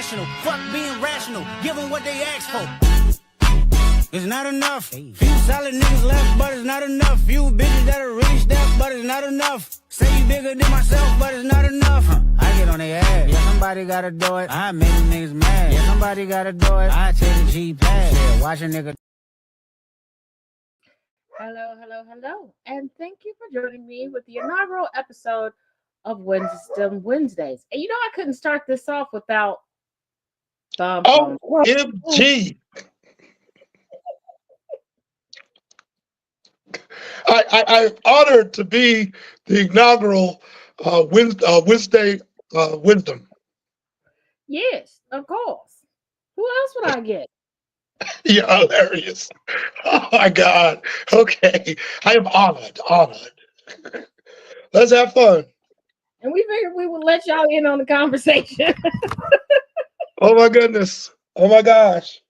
irrational. Fuck being rational. Give them what they ask for. It's not enough. Few solid niggas left, but it's not enough. Few bitches that are really stepped, but it's not enough. Say you bigger than myself, but it's not enough. I get on their ass. Yeah, somebody gotta do it. I make them niggas mad. Yeah, somebody gotta do it. I take the G-Pad. Yeah, watch a nigga. Hello, and thank you for joining me with the inaugural episode of Wisdom Wednesdays. And you know I couldn't start this off without OMG. I'm honored to be the inaugural Wednesday Wisdom. Yes, of course. Who else would I get? You're hilarious. Oh my God. Okay. I am honored. Let's have fun. And we figured we would let y'all in on the conversation. Oh my goodness. Oh my gosh.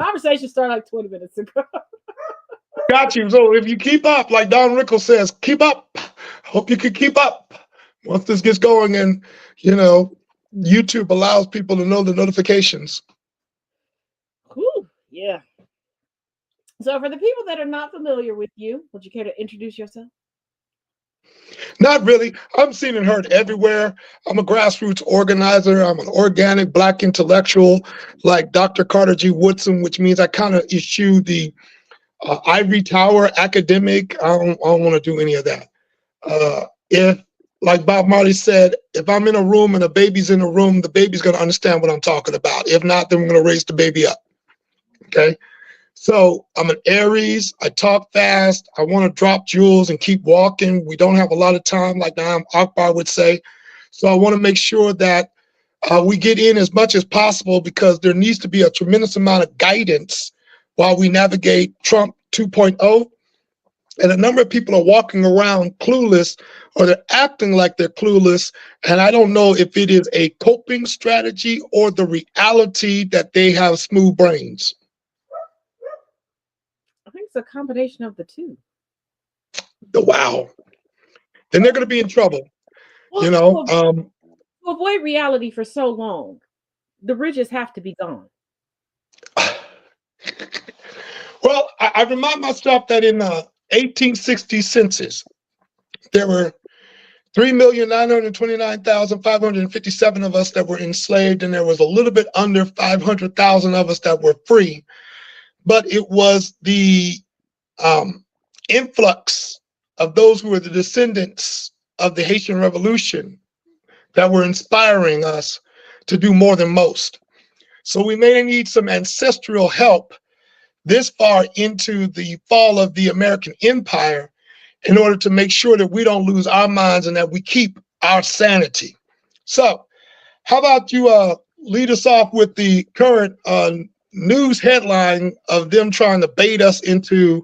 Conversation started like 20 minutes ago. Got you. So if you keep up, like Don Rickles says, keep up. Hope you can keep up. Once this gets going and, YouTube allows people to know the notifications. Whew, yeah. So for the people that are not familiar with you, would you care to introduce yourself? Not really. I'm seen and heard everywhere. I'm a grassroots organizer. I'm an organic Black intellectual like Dr. Carter G. Woodson, which means I kind of eschew the ivory tower academic. I don't want to do any of that. If, like Bob Marley said, if I'm in a room and a baby's in a room, the baby's going to understand what I'm talking about. If not, then we're going to raise the baby up. Okay? So I'm an Aries. I talk fast. I want to drop jewels and keep walking. We don't have a lot of time, like Naam Akbar would say. So I want to make sure that we get in as much as possible because there needs to be a tremendous amount of guidance while we navigate Trump 2.0. And a number of people are walking around clueless, or they're acting like they're clueless. And I don't know if it is a coping strategy or the reality that they have smooth brains. I think it's a combination of the two. Wow. Then they're going to be in trouble. Well, to avoid reality for so long, the ridges have to be gone. Well, I remind myself that in the 1860 census, there were 3,929,557 of us that were enslaved, and there was a little bit under 500,000 of us that were free. But it was the influx of those who were the descendants of the Haitian Revolution that were inspiring us to do more than most. So we may need some ancestral help this far into the fall of the American empire in order to make sure that we don't lose our minds and that we keep our sanity. So how about you lead us off with the current news headline of them trying to bait us into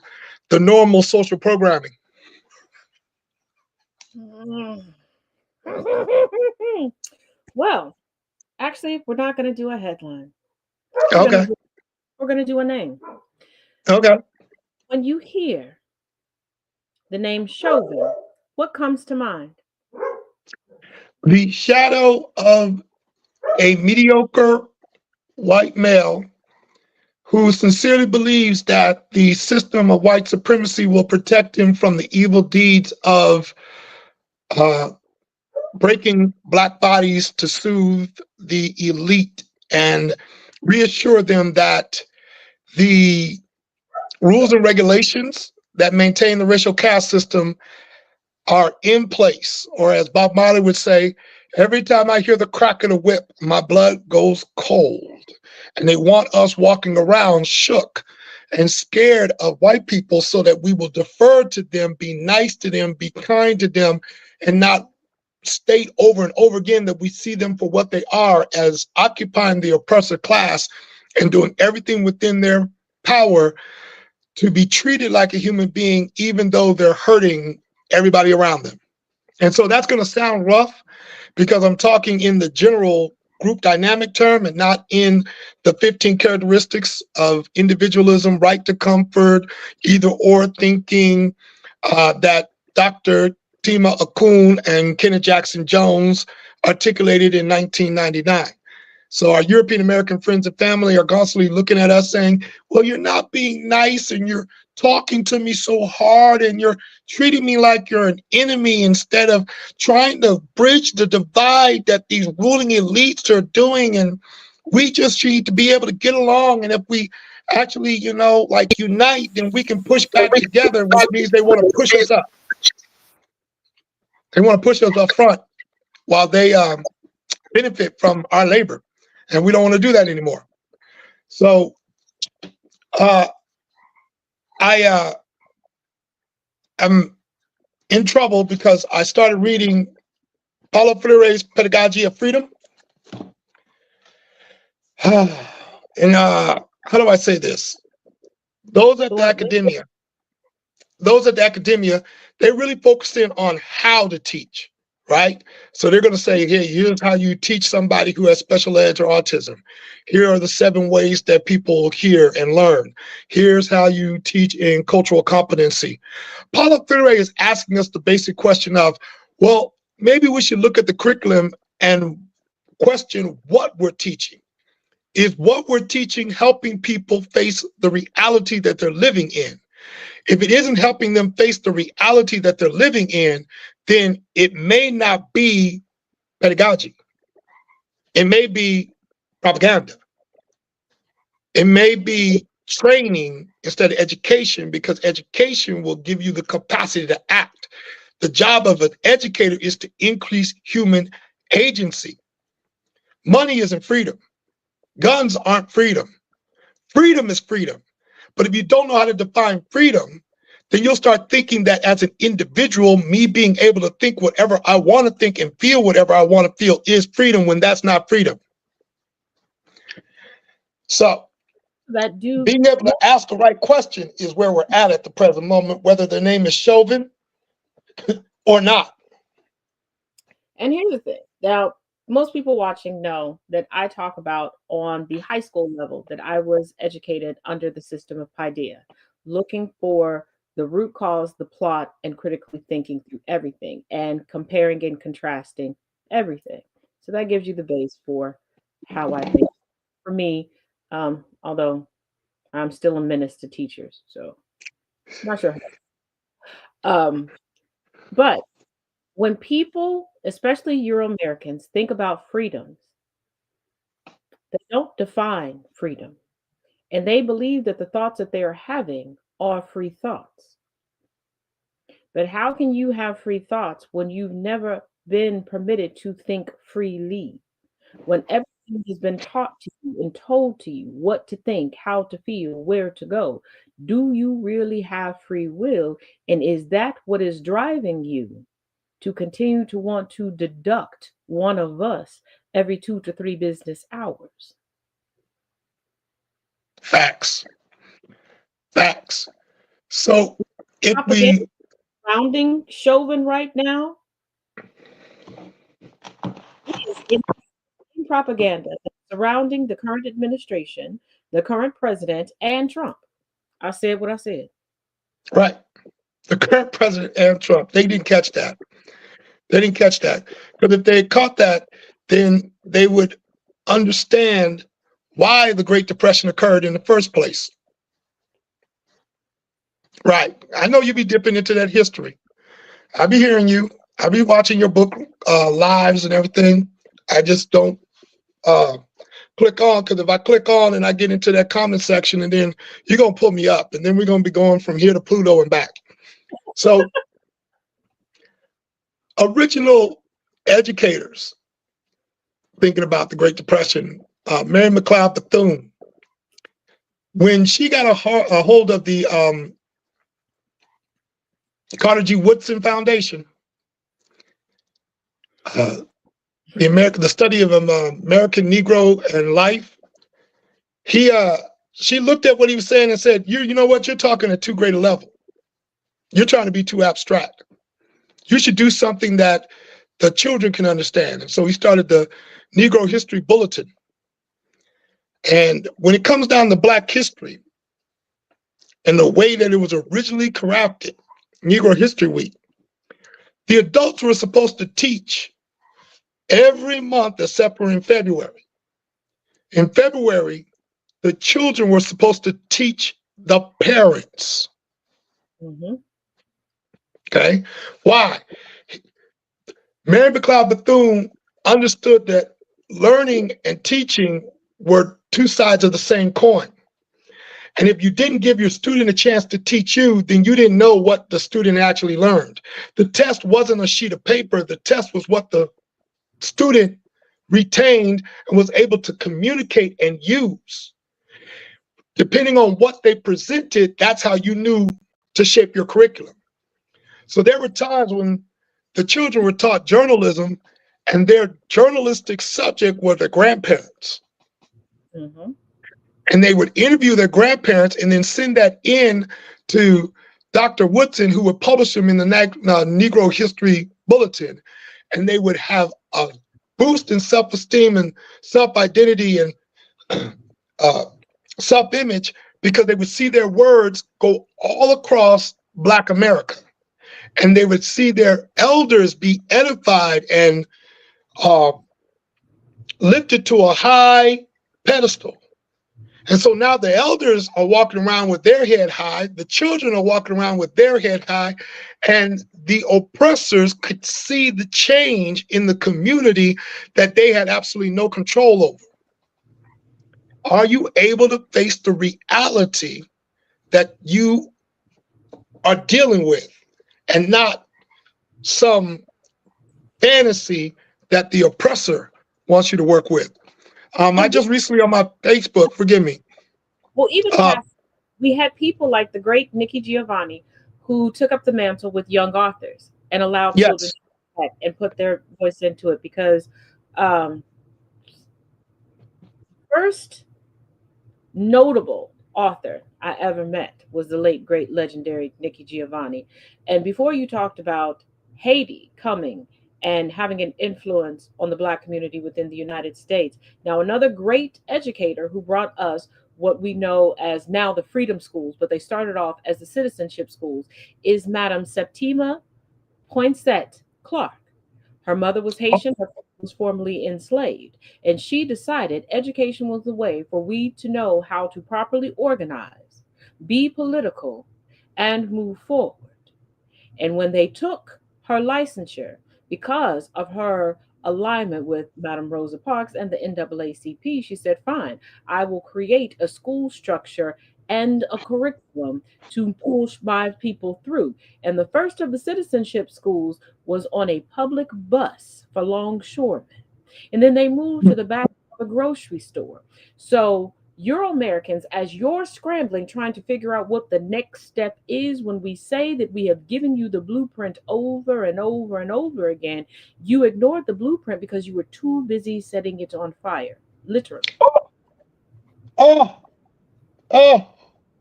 the normal social programming? Well, actually, we're not going to do a headline. Okay. We're going to do a name. Okay. When you hear the name Chauvin, what comes to mind? The shadow of a mediocre white male who sincerely believes that the system of white supremacy will protect him from the evil deeds of breaking Black bodies to soothe the elite and reassure them that the rules and regulations that maintain the racial caste system are in place. Or as Bob Marley would say, every time I hear the crack of the whip, my blood goes cold. And they want us walking around shook and scared of white people so that we will defer to them, be nice to them, be kind to them, and not state over and over again that we see them for what they are, as occupying the oppressor class and doing everything within their power to be treated like a human being, even though they're hurting everybody around them. And so that's going to sound rough because I'm talking in the general group dynamic term and not in the 15 characteristics of individualism, right to comfort, either or thinking that Dr. Tima Akun and Kenneth Jackson Jones articulated in 1999. So our European American friends and family are constantly looking at us saying, well, you're not being nice and you're talking to me so hard and you're treating me like you're an enemy instead of trying to bridge the divide that these ruling elites are doing. And we just need to be able to get along. And if we actually, like unite, then we can push back together, which means they want to push us up. They want to push us up front while they benefit from our labor. And we don't want to do that anymore. So I am in trouble because I started reading Paulo Freire's Pedagogy of Freedom. And how do I say this? Those at the academia, they really focus in on how to teach, right? So they're going to say, hey, here's how you teach somebody who has special ed or autism. Here are the 7 ways that people hear and learn. Here's how you teach in cultural competency. Paulo Freire is asking us the basic question of, well, maybe we should look at the curriculum and question what we're teaching. Is what we're teaching helping people face the reality that they're living in? If it isn't helping them face the reality that they're living in, then it may not be pedagogy. It may be propaganda. It may be training instead of education, because education will give you the capacity to act. The job of an educator is to increase human agency. Money isn't freedom. Guns aren't freedom. Freedom is freedom. But if you don't know how to define freedom, then you'll start thinking that as an individual, me being able to think whatever I want to think and feel whatever I want to feel is freedom, when that's not freedom. So being able to ask the right question is where we're at the present moment, whether their name is Chauvin or not. And here's the thing. Now, most people watching know that I talk about on the high school level that I was educated under the system of Paideia, looking for the root cause, the plot, and critically thinking through everything and comparing and contrasting everything. So that gives you the base for how I think. For me, although I'm still a menace to teachers, so not sure. But when people, especially Euro-Americans, think about freedoms, they don't define freedom. And they believe that the thoughts that they are having are free thoughts. But how can you have free thoughts when you've never been permitted to think freely? When everything has been taught to you and told to you what to think, how to feel, where to go, do you really have free will? And is that what is driving you to continue to want to deduct one of us every 2 to 3 business hours? Facts. So if we surrounding Chauvin right now is in propaganda surrounding the current administration, the current president, and Trump. I said what I said. Right. The current president and Trump, they didn't catch that. Because if they had caught that, then they would understand why the Great Depression occurred in the first place. Right. I know you be dipping into that history. I be hearing you. I be watching your book lives and everything. I just don't click on, because if I click on and I get into that comment section, and then you're going to pull me up, and then we're going to be going from here to Pluto and back. So original educators thinking about the Great Depression, Mary McLeod Bethune, when she got a hold of the Carter G. Woodson Foundation, the study of American Negro and life, she looked at what he was saying and said, you know what, you're talking at too great a level. You're trying to be too abstract. You should do something that the children can understand. And so he started the Negro History Bulletin. And when it comes down to Black history and the way that it was originally crafted, Negro History Week, the adults were supposed to teach every month except for in February. In February, the children were supposed to teach the parents. Mm-hmm. Okay, why? Mary McLeod Bethune understood that learning and teaching were two sides of the same coin. And if you didn't give your student a chance to teach you, then you didn't know what the student actually learned. The test wasn't a sheet of paper. The test was what the student retained and was able to communicate and use. Depending on what they presented, that's how you knew to shape your curriculum. So there were times when the children were taught journalism and their journalistic subject were their grandparents. Mm-hmm. And they would interview their grandparents and then send that in to Dr. Woodson, who would publish them in the Negro History Bulletin. And they would have a boost in self-esteem and self-identity and self-image because they would see their words go all across Black America. And they would see their elders be edified and lifted to a high pedestal. And so now the elders are walking around with their head high, the children are walking around with their head high, and the oppressors could see the change in the community that they had absolutely no control over. Are you able to face the reality that you are dealing with and not some fantasy that the oppressor wants you to work with? I just recently on my Facebook, forgive me. Well, even past, we had people like the great Nikki Giovanni who took up the mantle with young authors and allowed children to and put their voice into it because first notable author I ever met was the late, great, legendary Nikki Giovanni. And before you talked about Haiti coming and having an influence on the Black community within the United States. Now, another great educator who brought us what we know as now the freedom schools, but they started off as the citizenship schools, is Madame Septima Poinsett Clark. Her mother was Haitian, her father was formerly enslaved, and she decided education was the way for we to know how to properly organize, be political, and move forward. And when they took her licensure, because of her alignment with Madam Rosa Parks and the NAACP, she said, fine, I will create a school structure and a curriculum to push my people through. And the first of the citizenship schools was on a public bus for longshoremen. And then they moved to the back of a grocery store. So Euro Americans, as you're scrambling, trying to figure out what the next step is, when we say that we have given you the blueprint over and over and over again, you ignored the blueprint because you were too busy setting it on fire, literally. Oh,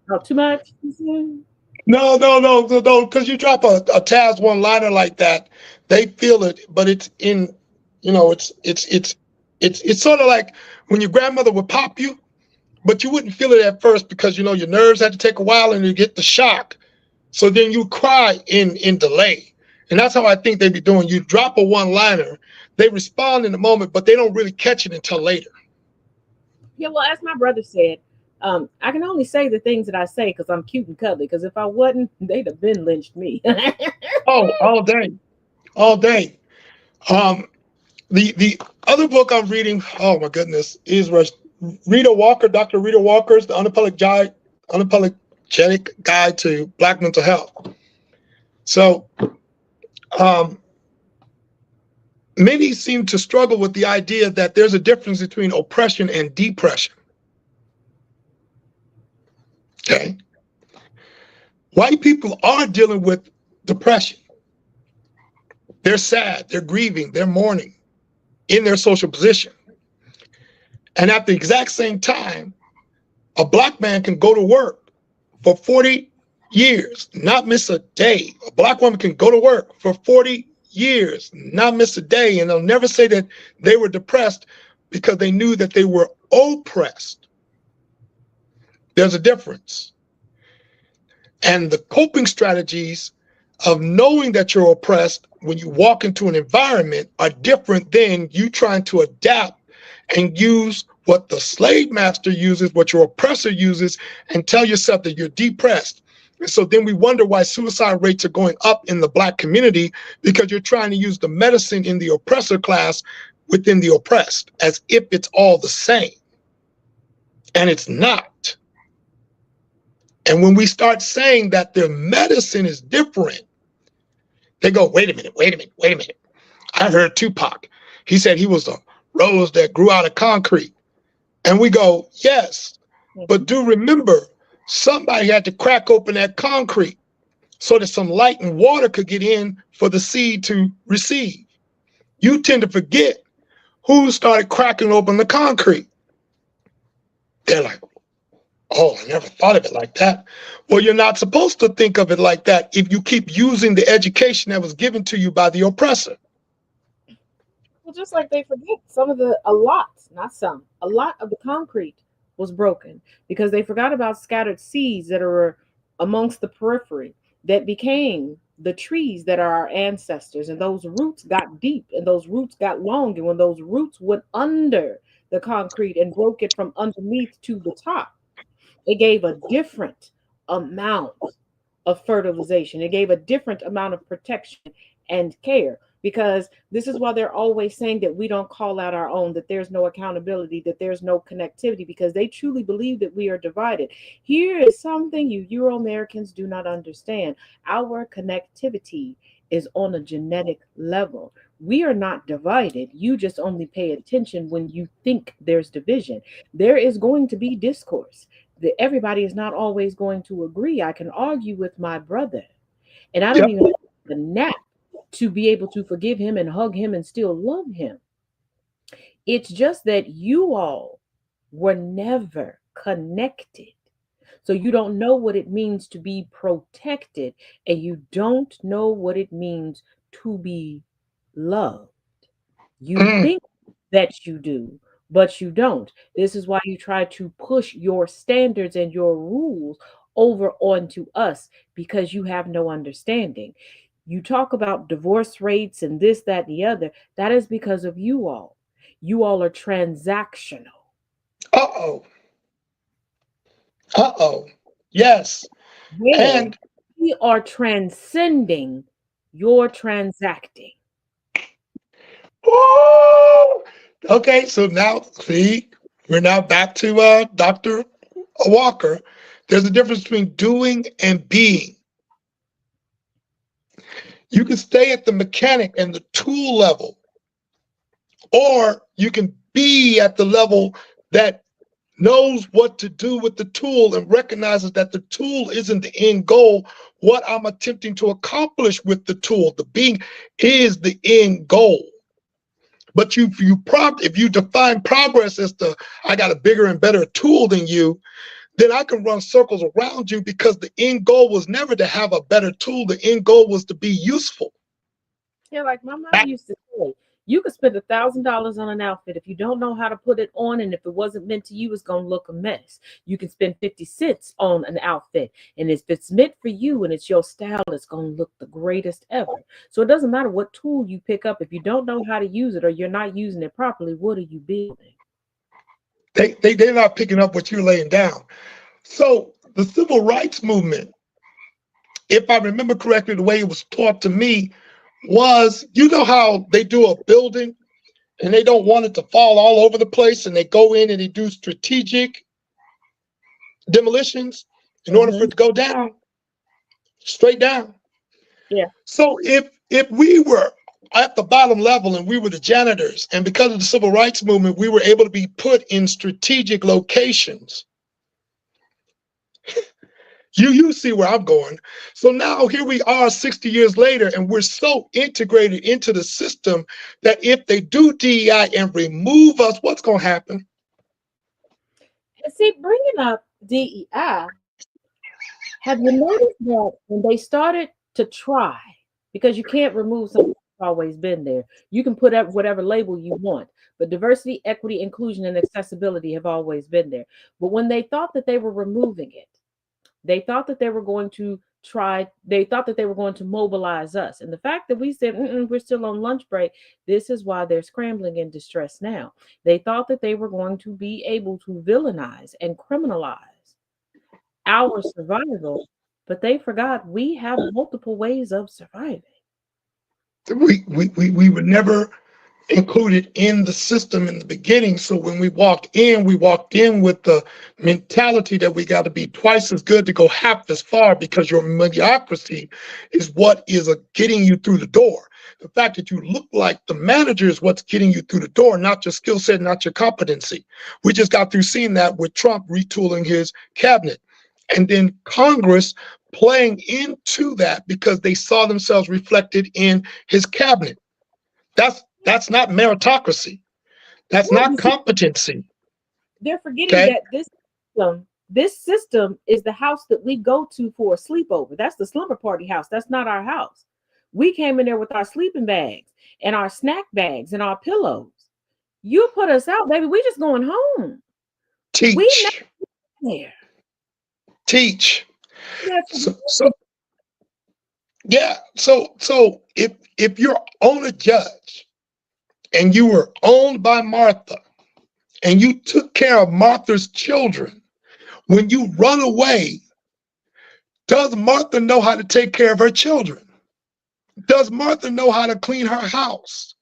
Not too much? No, because you drop a Taz one-liner like that, they feel it, but it's in, it's sort of like when your grandmother would pop you, but you wouldn't feel it at first because, your nerves had to take a while and you get the shock. So then you cry in delay. And that's how I think they be doing. You drop a one-liner, they respond in the moment, but they don't really catch it until later. Yeah, well, as my brother said, I can only say the things that I say because I'm cute and cuddly, because if I wasn't, they'd have been lynched me. Oh, all day. The other book I'm reading, oh my goodness, is Rita Walker, Dr. Rita Walker's The Unapologetic Guide to Black Mental Health. So many seem to struggle with the idea that there's a difference between oppression and depression. Okay. White people are dealing with depression. They're sad, they're grieving, they're mourning in their social position. And at the exact same time, a Black man can go to work for 40 years, not miss a day. A Black woman can go to work for 40 years, not miss a day, and they'll never say that they were depressed because they knew that they were oppressed. There's a difference. And the coping strategies of knowing that you're oppressed when you walk into an environment are different than you trying to adapt and use what the slave master uses, what your oppressor uses, and tell yourself that you're depressed. And so then we wonder why suicide rates are going up in the Black community, because you're trying to use the medicine in the oppressor class within the oppressed, as if it's all the same. And it's not. And when we start saying that their medicine is different, they go, wait a minute, wait a minute, wait a minute. I heard Tupac. He said he was a rose that grew out of concrete. And we go, yes, but do remember, somebody had to crack open that concrete so that some light and water could get in for the seed to receive. You tend to forget who started cracking open the concrete. They're like, oh, I never thought of it like that. Well, you're not supposed to think of it like that if you keep using the education that was given to you by the oppressor. Well, just like they forget a lot of the concrete was broken because they forgot about scattered seeds that are amongst the periphery that became the trees that are our ancestors. And those roots got deep and those roots got long. And when those roots went under the concrete and broke it from underneath to the top, it gave a different amount of fertilization. It gave a different amount of protection and care, because this is why they're always saying that we don't call out our own, that there's no accountability, that there's no connectivity, because they truly believe that we are divided. Here is something you Euro-Americans do not understand. Our connectivity is on a genetic level. We are not divided. You just only pay attention when you think there's division. There is going to be discourse. Everybody is not always going to agree. I can argue with my brother, and I don't even have the nap to be able to forgive him and hug him and still love him. It's just that you all were never connected. So you don't know what it means to be protected, and you don't know what it means to be loved. You think that you do, but you don't. This is why you try to push your standards and your rules over onto us, because you have no understanding. You talk about divorce rates and this, that, and the other. That is because of you all. You all are transactional. Uh-oh. Uh-oh. Yes. And we are transcending your transacting. Oh, okay, so now, see, we're now back to Dr. Walker. There's a difference between doing and being. You can stay at the mechanic and the tool level, or you can be at the level that knows what to do with the tool and recognizes that the tool isn't the end goal. What I'm attempting to accomplish with the tool, the being, is the end goal. But if you define progress as I got a bigger and better tool than you, then I can run circles around you, because the end goal was never to have a better tool. The end goal was to be useful. Yeah, like my mom used to say, you could spend $1,000 on an outfit. If you don't know how to put it on, and if it wasn't meant to you, it's going to look a mess. You can spend 50 cents on an outfit, and if it's meant for you and it's your style, it's going to look the greatest ever. So it doesn't matter what tool you pick up. If you don't know how to use it, or you're not using it properly, what are you building? They're not picking up what you're laying down. So the civil rights movement, if I remember correctly, the way it was taught to me was, you know how they do a building and they don't want it to fall all over the place, and they go in and they do strategic demolitions in order for it to go down, straight down. Yeah. So if we were at the bottom level and we were the janitors, and because of the civil rights movement, we were able to be put in strategic locations. You see where I'm going. So now here we are 60 years later, and we're so integrated into the system that if they do DEI and remove us, what's going to happen? See, bringing up DEI, have you noticed that when they started to try, because you can't remove something that's always been there. You can put up whatever label you want, but diversity, equity, inclusion, and accessibility have always been there. But when they thought that they were removing it, they thought that they were going to they thought that they were going to mobilize us. And the fact that we said, we're still on lunch break, this is why they're scrambling in distress now. They thought that they were going to be able to villainize and criminalize our survival, but they forgot we have multiple ways of surviving. We were never included in the system in the beginning. So when we walked in with the mentality that we got to be twice as good to go half as far, because your mediocrity is what is getting you through the door. The fact that you look like the manager is what's getting you through the door, not your skill set, not your competency. We just got through seeing that with Trump retooling his cabinet, and then Congress playing into that because they saw themselves reflected in his cabinet. That's not meritocracy. That's not competency. They're forgetting that this system is the house that we go to for a sleepover. That's the slumber party house. That's not our house. We came in there with our sleeping bags and our snack bags and our pillows. You put us out, baby. We just going home. Teach. We never there. Teach. So if you're on a judge and you were owned by Martha and you took care of Martha's children, when you run away, does Martha know how to take care of her children? Does Martha know how to clean her house?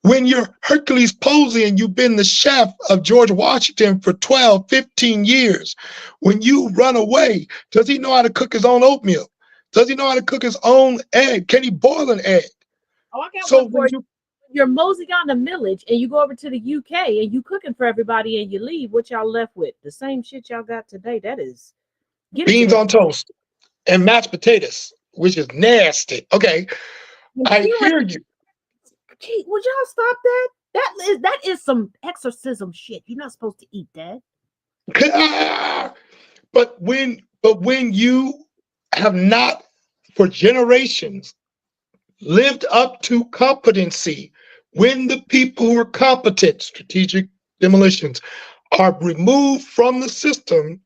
When you're Hercules Posey and you've been the chef of George Washington for 12, 15 years, when you run away, does he know how to cook his own oatmeal? Does he know how to cook his own egg? Can he boil an egg? Oh, I got one for you. You're moseying on the millage and you go over to the UK and you cooking for everybody and you leave, what y'all left with? The same shit y'all got today. That is beans on toast and mashed potatoes, which is nasty. Okay, I hear you. Gee, would y'all stop that? That is some exorcism shit. You're not supposed to eat that. But when you have not for generations lived up to competency, when the people who are competent, strategic demolitions, are removed from the system,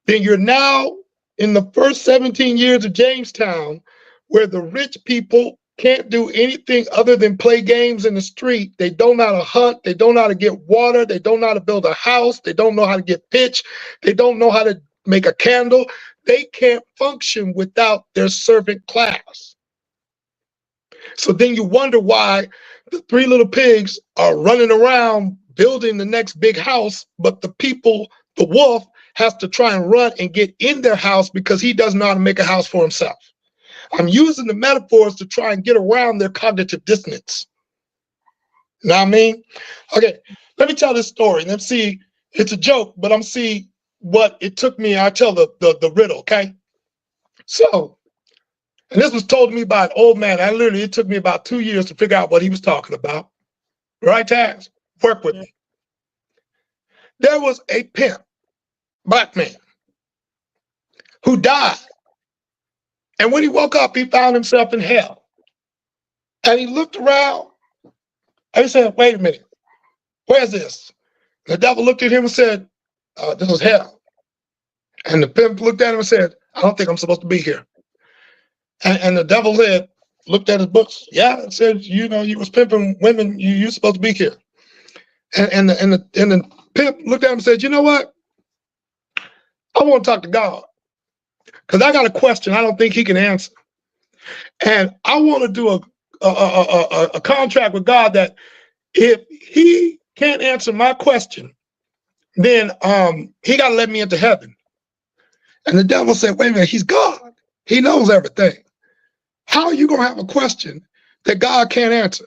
then you're now in the first 17 years of Jamestown, where the rich people can't do anything other than play games in the street. They don't know how to hunt. They don't know how to get water. They don't know how to build a house. They don't know how to get pitch. They don't know how to make a candle. They can't function without their servant class. So then you wonder why the three little pigs are running around building the next big house, but the people, the wolf, has to try and run and get in their house because he doesn't know how to make a house for himself. I'm using the metaphors to try and get around their cognitive dissonance. You know what I mean? Okay, let me tell this story. Let's see, it's a joke, but I'm see what it took me. I tell the riddle, okay? So, and this was told to me by an old man. It took me about 2 years to figure out what he was talking about. Right, Taz? Work with me. There was a pimp, black man, who died. And when he woke up, he found himself in hell. And he looked around and he said, wait a minute, where's this? The devil looked at him and said, this is hell. And the pimp looked at him and said, I don't think I'm supposed to be here. And the devil said, looked at his books. Yeah, it said, you know, you was pimping women, you're supposed to be here. And the pimp looked at him and said, you know what? I want to talk to God. Because I got a question I don't think he can answer. And I want to do a contract with God that if he can't answer my question, then he got to let me into heaven. And the devil said, wait a minute, he's God. He knows everything. How are you going to have a question that God can't answer?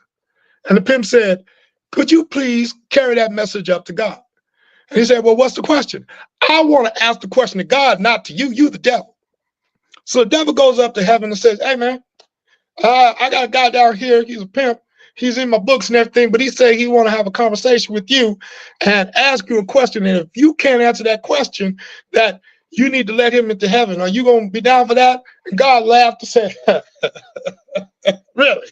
And the pimp said, could you please carry that message up to God? And he said, well, what's the question? I want to ask the question to God, not to you. You the devil. So the devil goes up to heaven and says, hey, man, I got a guy down here. He's a pimp. He's in my books and everything, but he said he want to have a conversation with you and ask you a question. And if you can't answer that question, that you need to let him into heaven. Are you going to be down for that? And God laughed and said, really?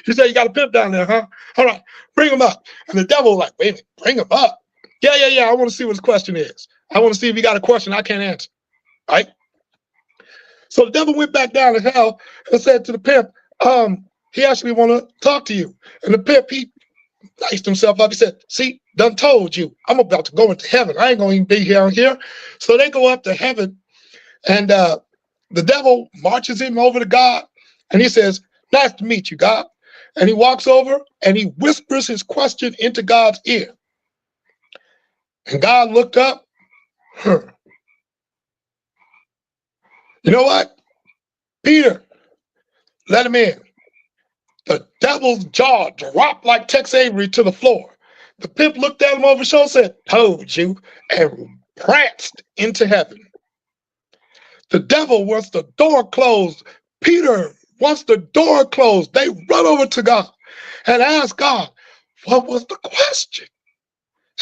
He said, you got a pimp down there, huh? All right, bring him up. And the devil was like, wait a minute, bring him up? Yeah. I want to see what his question is. I want to see if he got a question I can't answer, right? So the devil went back down to hell and said to the pimp, he actually want to talk to you. And the pimp, he iced himself up. He said, see, done told you, I'm about to go into heaven. I ain't going to even be here on here. So they go up to heaven, and the devil marches him over to God, and he says, nice to meet you, God. And he walks over and he whispers his question into God's ear. And God looked up. You know what? Peter, let him in. The devil's jaw dropped like Tex Avery to the floor. The pimp looked at him over his shoulder and said, told you, and pranced into heaven. The devil wants the door closed. Peter wants the door closed. They run over to God and ask God, what was the question?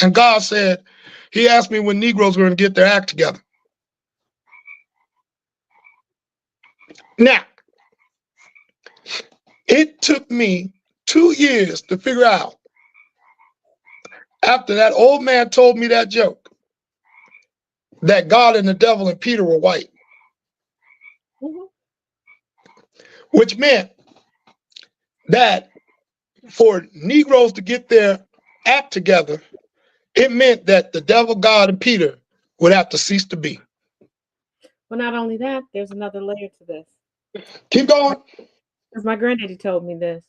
And God said, he asked me when Negroes were going to get their act together. Now, it took me 2 years to figure out, after that old man told me that joke, that God and the devil and Peter were white. Which meant that for Negroes to get their act together, it meant that the devil, God, and Peter would have to cease to be. Well, not only that, there's another layer to this. Keep going. Because my granddaddy told me this,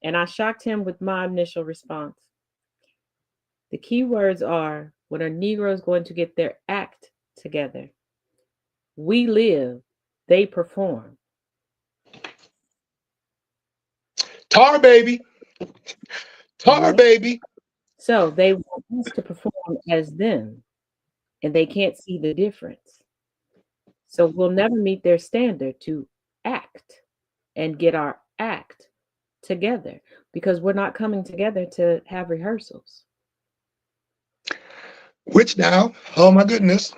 and I shocked him with my initial response. The key words are, when are Negroes going to get their act together? We live, they perform. Tar baby. Tar baby. So they want us to perform as them, and they can't see the difference. So we'll never meet their standard to act and get our act together, because we're not coming together to have rehearsals. Which now, oh my goodness,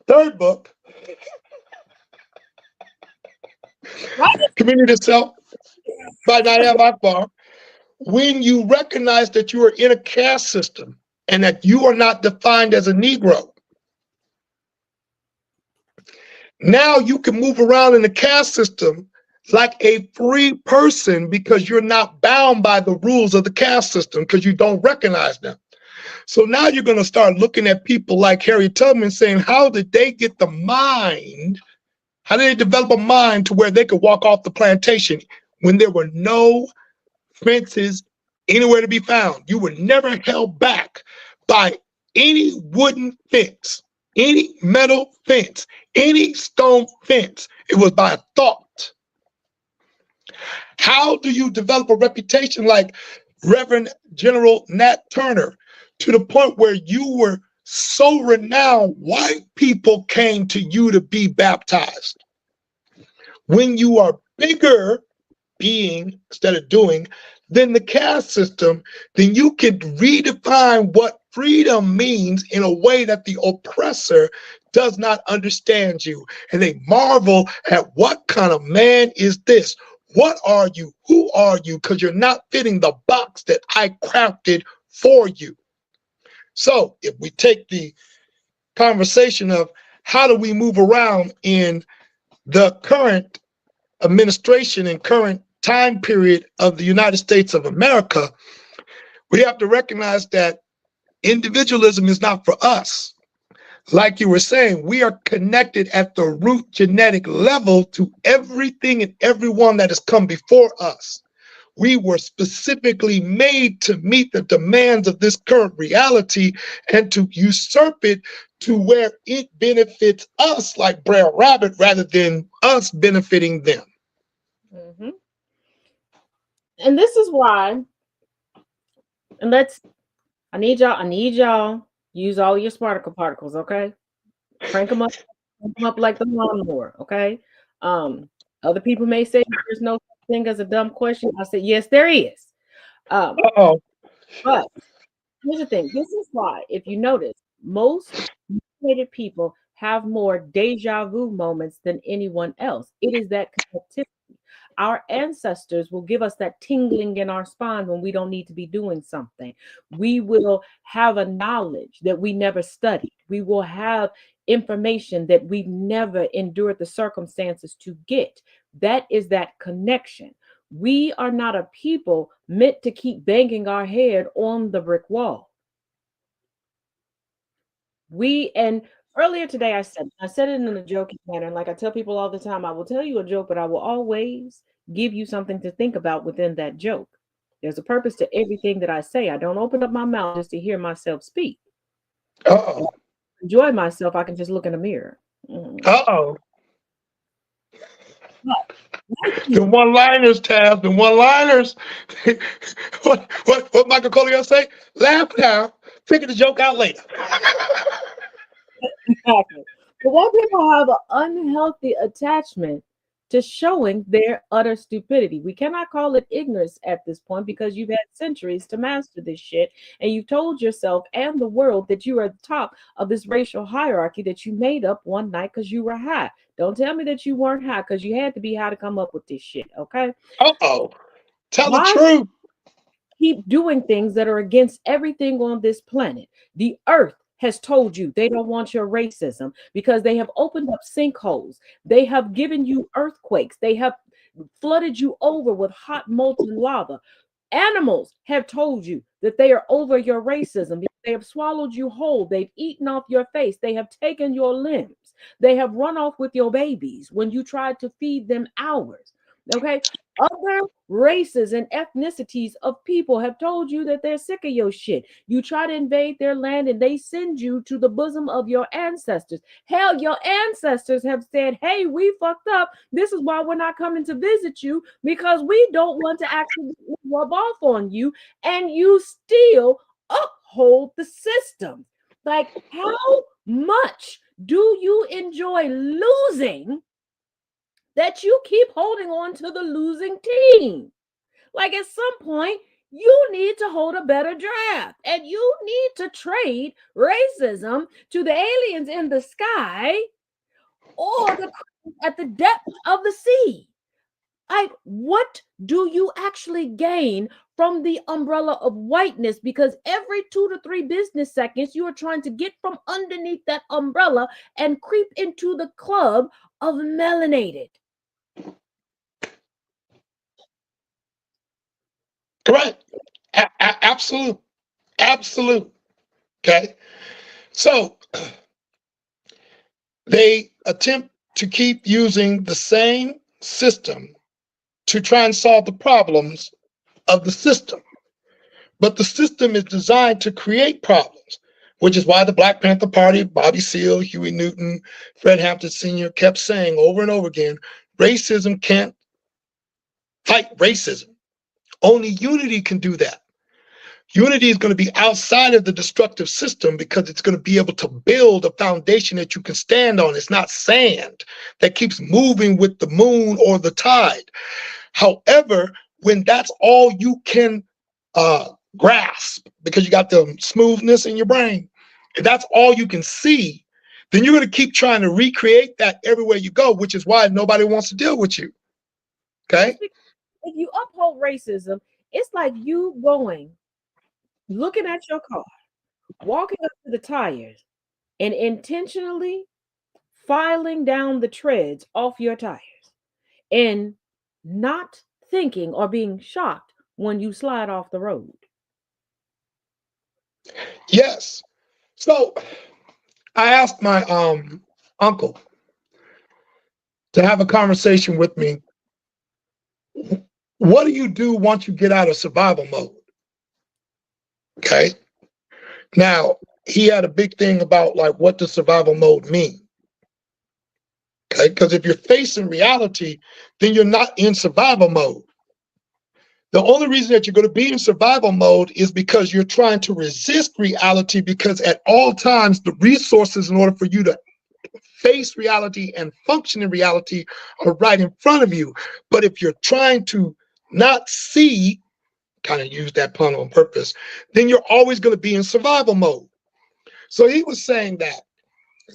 third book, Community Self by Nayab Akbar. When you recognize that you are in a caste system and that you are not defined as a Negro, now you can move around in the caste system like a free person, because you're not bound by the rules of the caste system because you don't recognize them. So now you're going to start looking at people like Harriet Tubman saying, how did they get the mind? How did they develop a mind to where they could walk off the plantation when there were no fences anywhere to be found? You were never held back by any wooden fence, any metal fence, any stone fence. It was by a thought. How do you develop a reputation like Reverend General Nat Turner, to the point where you were so renowned, white people came to you to be baptized? When you are bigger being instead of doing than the caste system, then you can redefine what freedom means in a way that the oppressor does not understand you. And they marvel at, what kind of man is this? What are you? Who are you? Because you're not fitting the box that I crafted for you. So if we take the conversation of how do we move around in the current administration and current time period of the United States of America, we have to recognize that individualism is not for us. Like you were saying, we are connected at the root genetic level to everything and everyone that has come before us. We were specifically made to meet the demands of this current reality and to usurp it to where it benefits us like Brer Rabbit rather than us benefiting them. Mm-hmm. And this is why, and I need y'all use all your Spartacle particles, okay? Crank them up like the lawnmower, okay? Other people may say there's no such thing as a dumb question. I said, yes, there is. But here's the thing. This is why, if you notice, most educated people have more deja vu moments than anyone else. It is that connectivity. our ancestors will give us that tingling in our spine when we don't need to be doing something. We will have a knowledge that we never studied. We will have information that we've never endured the circumstances to get. That is that connection. We are not a people meant to keep banging our head on the brick wall. And earlier today I said it in a joking manner. And like I tell people all the time, I will tell you a joke, but I will always give you something to think about within that joke. There's a purpose to everything that I say. I don't open up my mouth just to hear myself speak. Uh-oh. Enjoy myself, I can just look in the mirror. Uh-oh. The one-liners, Tab, the one-liners. what Michael Coleon say? Laugh now, figure the joke out later. Exactly. But why people have an unhealthy attachment to showing their utter stupidity? We cannot call it ignorance at this point because you've had centuries to master this shit, and you've told yourself and the world that you are at the top of this racial hierarchy that you made up one night because you were high. Don't tell me that you weren't high, because you had to be high to come up with this shit, okay? Uh-oh. Tell the truth. Keep doing things that are against everything on this planet. The earth has told you they don't want your racism because they have opened up sinkholes. They have given you earthquakes. They have flooded you over with hot molten lava. Animals have told you that they are over your racism because they have swallowed you whole. They've eaten off your face. They have taken your limbs. They have run off with your babies when you tried to feed them ours. Okay? Other races and ethnicities of people have told you that they're sick of your shit. You try to invade their land and they send you to the bosom of your ancestors. Hell, your ancestors have said, hey, we fucked up. This is why we're not coming to visit you, because we don't want to actually rub off on you. And you still uphold the system. Like, how much do you enjoy losing that you keep holding on to the losing team? Like, at some point, you need to hold a better draft, and you need to trade racism to the aliens in the sky or at the depth of the sea. Like, what do you actually gain from the umbrella of whiteness? Because every 2 to 3 business seconds, you are trying to get from underneath that umbrella and creep into the club of melanated. Correct. Absolute. Absolute. Okay. So they attempt to keep using the same system to try and solve the problems of the system. But the system is designed to create problems, which is why the Black Panther Party, Bobby Seale, Huey Newton, Fred Hampton Sr. kept saying over and over again, racism can't fight racism. Only unity can do that. Unity is going to be outside of the destructive system because it's going to be able to build a foundation that you can stand on. It's not sand that keeps moving with the moon or the tide. However, when that's all you can grasp because you got the smoothness in your brain, if that's all you can see, then you're going to keep trying to recreate that everywhere you go, which is why nobody wants to deal with you. Okay? If you uphold racism, it's like you looking at your car, walking up to the tires, and intentionally filing down the treads off your tires and not thinking or being shocked when you slide off the road. Yes. So I asked my uncle to have a conversation with me. What do you do once you get out of survival mode? Okay. Now, he had a big thing about like, what does survival mode mean? Okay. Because if you're facing reality, then you're not in survival mode. The only reason that you're going to be in survival mode is because you're trying to resist reality, because at all times, the resources in order for you to face reality and function in reality are right in front of you. But if you're trying to not see, kind of use that pun on purpose, then you're always going to be in survival mode. So he was saying that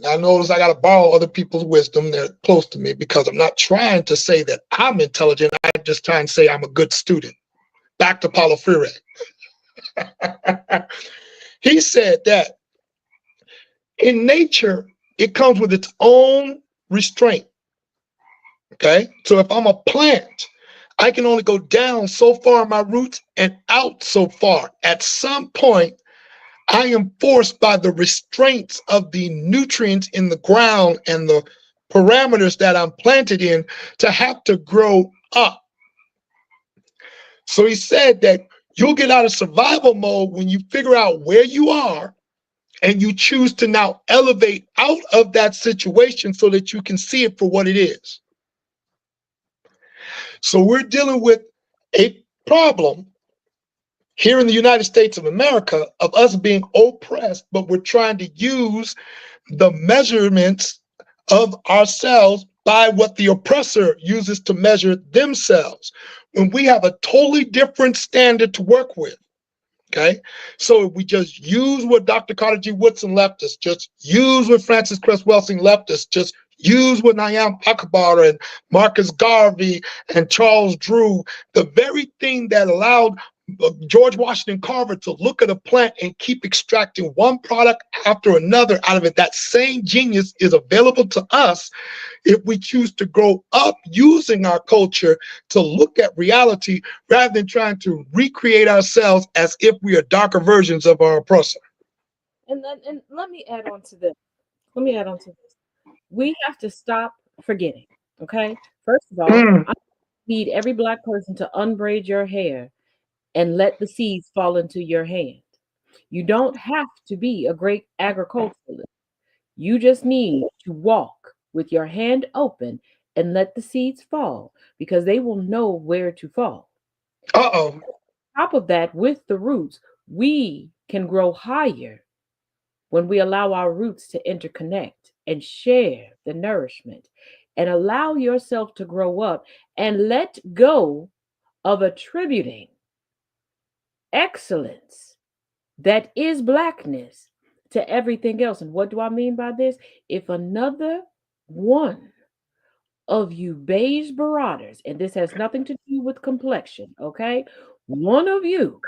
I notice I got to borrow other people's wisdom. They're close to me because I'm not trying to say that I'm intelligent. I'm just trying to say I'm a good student. Back to Paulo Freire. He said that in nature, it comes with its own restraint. Okay, so if I'm a plant, I can only go down so far in my roots and out so far. At some point, I am forced by the restraints of the nutrients in the ground and the parameters that I'm planted in to have to grow up. So he said that you'll get out of survival mode when you figure out where you are and you choose to now elevate out of that situation so that you can see it for what it is. So we're dealing with a problem here in the United States of America of us being oppressed, but we're trying to use the measurements of ourselves by what the oppressor uses to measure themselves, when we have a totally different standard to work with. Okay, so we just use what Dr. Carter G. Woodson left us, just use what Frances Cress Welsing left us, just use what Nayam Akbar and Marcus Garvey and Charles Drew, the very thing that allowed George Washington Carver to look at a plant and keep extracting one product after another out of it. That same genius is available to us if we choose to grow up using our culture to look at reality rather than trying to recreate ourselves as if we are darker versions of our oppressor. And let me add on to this. We have to stop forgetting. Okay. First of all, I need every Black person to unbraid your hair and let the seeds fall into your hand. You don't have to be a great agriculturalist. You just need to walk with your hand open and let the seeds fall, because they will know where to fall. Uh-oh. On top of that, with the roots, we can grow higher when we allow our roots to interconnect and share the nourishment, and allow yourself to grow up and let go of attributing excellence that is Blackness to everything else. And what do I mean by this? If another one of you beige marauders, and this has nothing to do with complexion, okay? One of you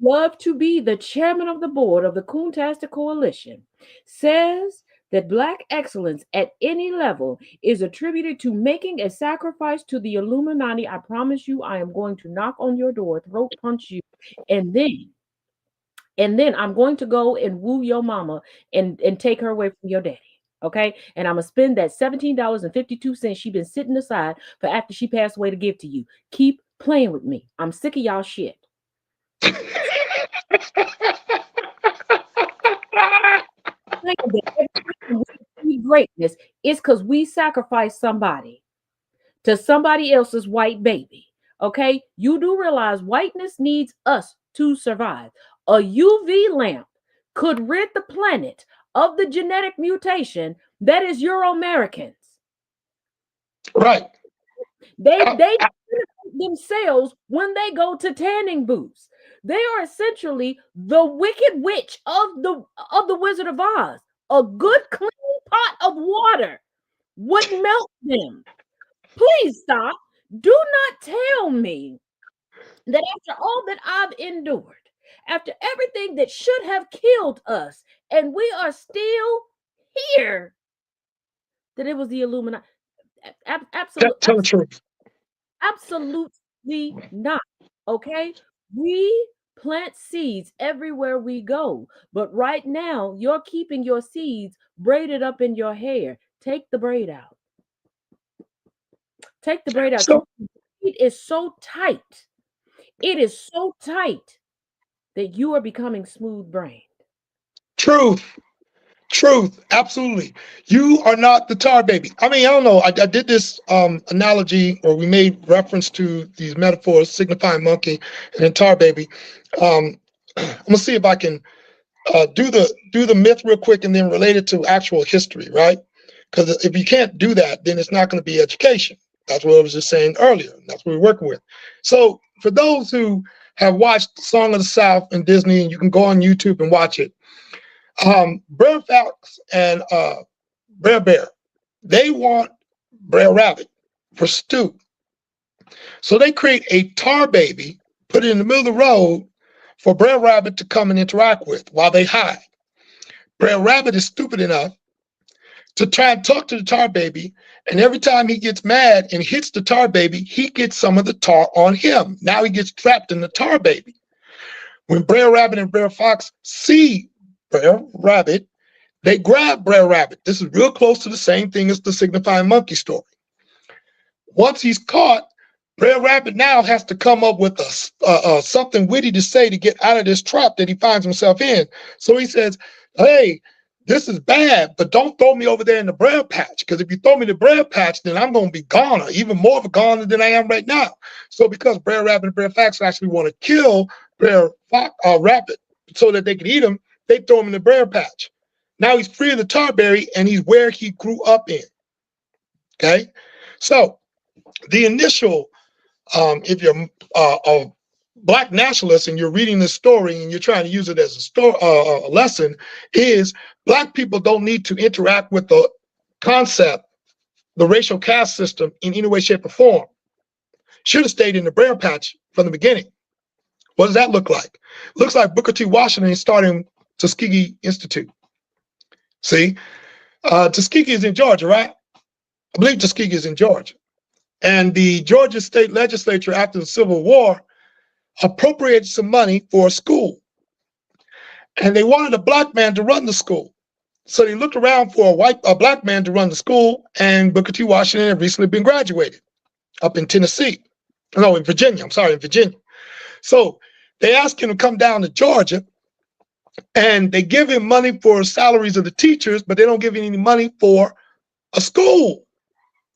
love to be the chairman of the board of the Coontastic Coalition, says that Black excellence at any level is attributed to making a sacrifice to the Illuminati, I promise you, I am going to knock on your door, throat punch you, and then I'm going to go and woo your mama and take her away from your daddy. Okay. And I'm going to spend that $17.52 she been sitting aside for after she passed away to give to you. Keep playing with me. I'm sick of y'all shit. Greatness is because we sacrificed somebody to somebody else's white baby. Okay. You do realize whiteness needs us to survive. A UV lamp could rid the planet of the genetic mutation that is Euro-Americans. Right. They themselves when they go to tanning booths. They are essentially the wicked witch of the Wizard of Oz. A good clean pot of water would melt them. Please stop. Do not tell me that after all that I've endured, after everything that should have killed us, and we are still here, that it was the Illuminati. Absolutely. Tell the truth. Absolutely not. Okay? We plant seeds everywhere we go. But right now, you're keeping your seeds braided up in your hair. Take the braid out. Take the braid out. So, it is so tight. It is so tight that you are becoming smooth-brained. Truth, absolutely. You are not the tar baby. I mean, I don't know. I did this analogy, or we made reference to these metaphors signifying monkey and then tar baby. I'm gonna see if I can do the myth real quick and then relate it to actual history, right? Because if you can't do that, then it's not going to be education. That's what I was just saying earlier. That's what we're working with. So for those who have watched Song of the South in Disney, and you can go on YouTube and watch it. Bren Fox and Brer Bear. They want Brer Rabbit for stew. So they create a tar baby, put it in the middle of the road for Brer Rabbit to come and interact with while they hide. Brer Rabbit is stupid enough to try and talk to the tar baby, and every time he gets mad and hits the tar baby, he gets some of the tar on him. Now he gets trapped in the tar baby. When Brer Rabbit and Brer Fox see Brer Rabbit, they grab Brer Rabbit. This is real close to the same thing as the signifying monkey story. Once he's caught, Brer Rabbit now has to come up with something witty to say to get out of this trap that he finds himself in. So he says, hey, this is bad, but don't throw me over there in the Brer Patch, because if you throw me in the Brer Patch, then I'm going to be goner, even more of a goner than I am right now. So because Brer Rabbit and Brer Fox actually want to kill Brer Rabbit so that they can eat him, they throw him in the Brer Patch. Now he's free of the tarberry, and he's where he grew up in. Okay? So the initial, if you're a Black nationalist and you're reading this story and you're trying to use it as a lesson, is Black people don't need to interact with the concept, the racial caste system, in any way, shape, or form. Should have stayed in the Brer Patch from the beginning. What does that look like? Looks like Booker T. Washington starting Tuskegee Institute. See, Tuskegee is in Georgia, right? I believe Tuskegee is in Georgia. And the Georgia state legislature, after the Civil War, appropriated some money for a school. And they wanted a Black man to run the school. So they looked around for a Black man to run the school, and Booker T. Washington had recently been graduated up in Tennessee. No, in Virginia. I'm sorry, in Virginia. So they asked him to come down to Georgia, and they give him money for salaries of the teachers, but they don't give him any money for a school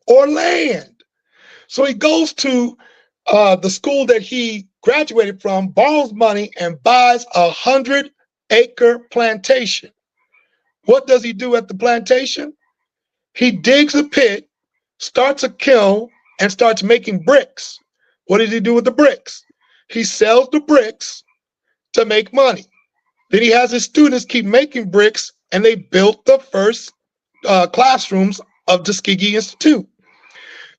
or land. So he goes to the school that he graduated from, borrows money, and buys a 100-acre plantation. What does he do at the plantation? He digs a pit, starts a kiln, and starts making bricks. What does he do with the bricks? He sells the bricks to make money. Then he has his students keep making bricks, and they built the first classrooms of Tuskegee Institute.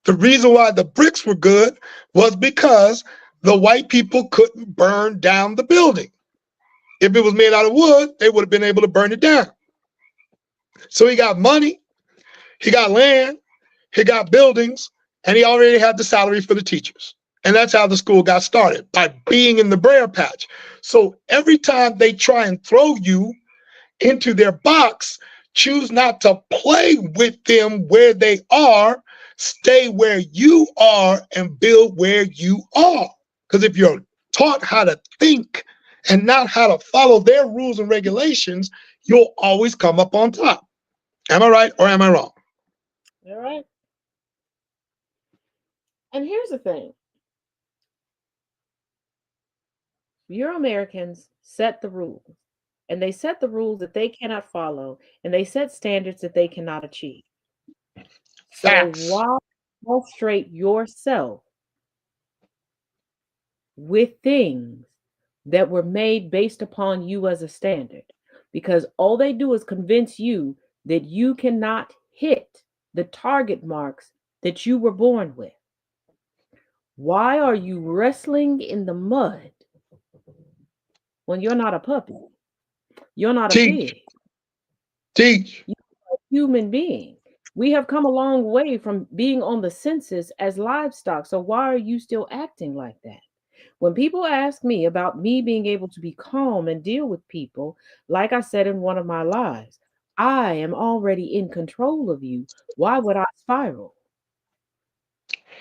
The reason why the bricks were good was because the white people couldn't burn down the building. If it was made out of wood, they would have been able to burn it down. So he got money, he got land, he got buildings, and he already had the salary for the teachers. And that's how the school got started, by being in the Brer Patch. So every time they try and throw you into their box, choose not to play with them where they are. Stay where you are and build where you are. Because if you're taught how to think and not how to follow their rules and regulations, you'll always come up on top. Am I right or am I wrong? All right. And here's the thing. Euro-Americans set the rules, and they set the rules that they cannot follow, and they set standards that they cannot achieve. So Facts. why frustrate yourself with things that were made based upon you as a standard? Because all they do is convince you that you cannot hit the target marks that you were born with. Why are you wrestling in the mud when you're not a puppy? You're not a pig. Teach. You're a human being. We have come a long way from being on the census as livestock. So why are you still acting like that? When people ask me about me being able to be calm and deal with people, like I said in one of my lives, I am already in control of you. Why would I spiral?